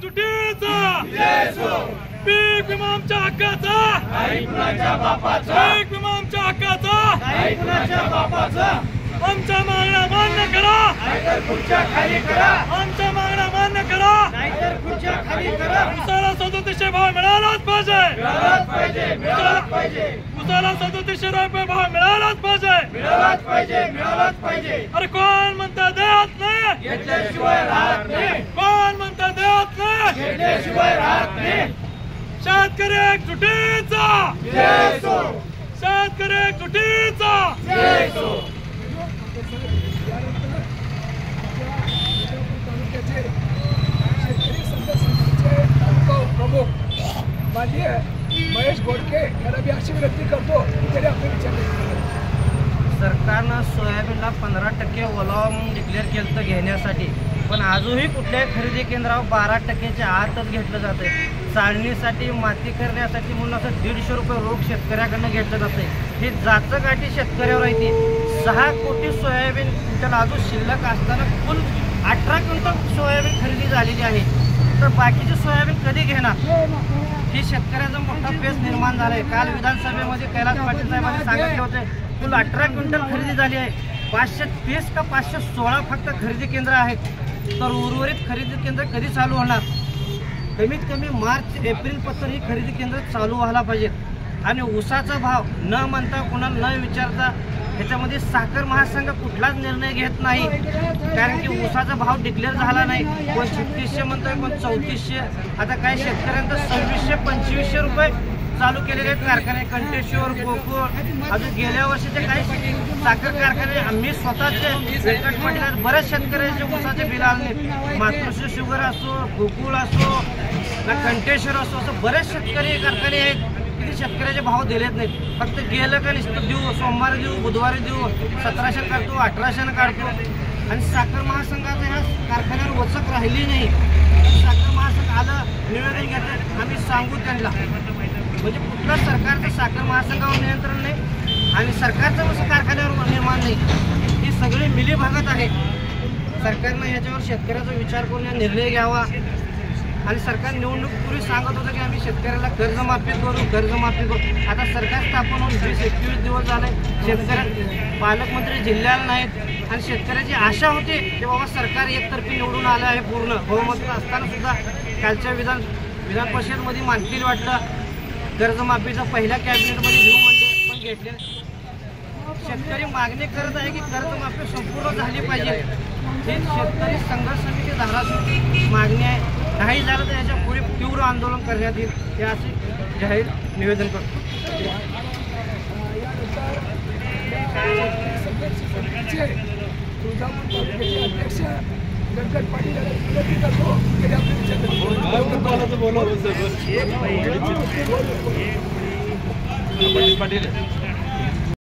एकजुटीचा पीक विमा आमच्या हक्काचा, पीक विमा आमच्या हक्काचा, आमच्या मागण्या मान्य करा, आमच्या मागण्या मान्य करा। उसाला 3700 भाव मिळालाच पाहिजे, उसाला 3700 रुपये भाव मिळालाच पाहिजे। अरे कोण म्हणता देत नाही, कोण म्हणता देत नाही। शेतकरी एकजुटीचा, शेतकरी एकजुटीचा। प्रमुख माननीय महेश घोडके यांना मी अशी विनंती करतो की आपले विचार। सरकारनं सोयाबीनला 15% ओलावा म्हणून डिक्लेअर केलं घेण्यासाठी, पण अजूनही कुठल्याही खरेदी केंद्रावर 12%च्या आतच घेतलं जातं। चाळणीसाठी माती करण्यासाठी म्हणून असं 150 रुपये रोख शेतकऱ्याकडनं घेतलं जातं। हे जाचकाठी शेतकऱ्यावर आहे। 6 कोटी सोयाबीन क्विंटल अजून शिल्लक असताना कुल 18 क्विंटल सोयाबीन खरेदी झालेली आहे, तर बाकीचे सोयाबीन कधी घेणार? हे शेतकऱ्याचा मोठा पेच निर्माण झाला आहे। काल विधानसभेमध्ये कैलास पाटील साहेबांनी सांगितले होते कुल 18 क्विंटल खरेदी झाली आहे। 530 का 516 फक्त खरेदी केंद्र आहेत, तर उर्वरित खरेदी केंद्र कधी चालू होणार? कमीत कमी मार्च एप्रिल पासून ही खरेदी केंद्र चालू व्हायला पाहिजेत। आणि ऊसाचा भाव न म्हणता कोणाला न विचारता ह्याच्यामध्ये साखर महासंघ कुठलाच निर्णय घेत नाही, कारण की ऊसाचा भाव डिक्लेअर झाला नाही। कोण 3600 म्हणतोय, कोण 3400, आता काही शेतकऱ्यांचं 2600-2500 रुपये चालू केलेले आहेत कारखाने। कंटेश्वर, गोकुळ, अजून गेल्या वर्षीचे काही साखर कारखाने आम्ही स्वतःचे बऱ्याच शेतकऱ्यांचे ऊसाचे बिल आले। मातृश्री शुगर असो, गोकुळ असो, कंटेश्वर असो, असं बरेच शेतकरी कारखाने आहेत की शेतकऱ्याचे भाव दिलेत नाहीत। फक्त गेलं का नुसतं देऊ, सोमवारी देऊ, बुधवारी देऊ, 1700 काढतो, 1800 काढतो। आणि साखर महासंघाच्या ह्या कारखान्यावर वचक राहिली नाही। साखर महासंघ आलं, निवेदन घेतलं, आम्ही सांगू त्यांना, म्हणजे कुठलं सरकारचं साखर महासंघावर नियंत्रण नाही आणि सरकारचं असं कारखान्यावर निर्माण नाही। ही सगळी मिलीभगत आहे। सरकारनं याच्यावर शेतकऱ्याचा विचार करून निर्णय घ्यावा। आणि सरकार निवडणुकीपूर्वी सांगत होतं की आम्ही शेतकऱ्याला कर्जमाफी करू। आता सरकार स्थापन होऊन 20-21 दिवस झाले, शेतकऱ्या पालकमंत्री जिल्ह्याला नाहीत आणि शेतकऱ्याची आशा होती की बाबा सरकार एकतर्फी निवडून आलं आहे। पूर्ण बहुमत असताना सुद्धा कालच्या विधान परिषदमध्ये मानतील वाटलं, कर्जमाफीचं पहिल्या कॅबिनेटमध्ये घेऊ म्हणले, पण घेतले। शेतकरी मागणी करत आहे की कर्जमाफी संपूर्ण झाली पाहिजे। ही शेतकरी संघर्ष समिती धाराशिव मागणी आहे। नाही झालं तर याच्या पुढे तीव्र आंदोलन करण्यात येईल, हे असे जाहीर निवेदन करतो। अध्यक्ष गणपत पाटील यांना विनंती करतो की आपले विचार।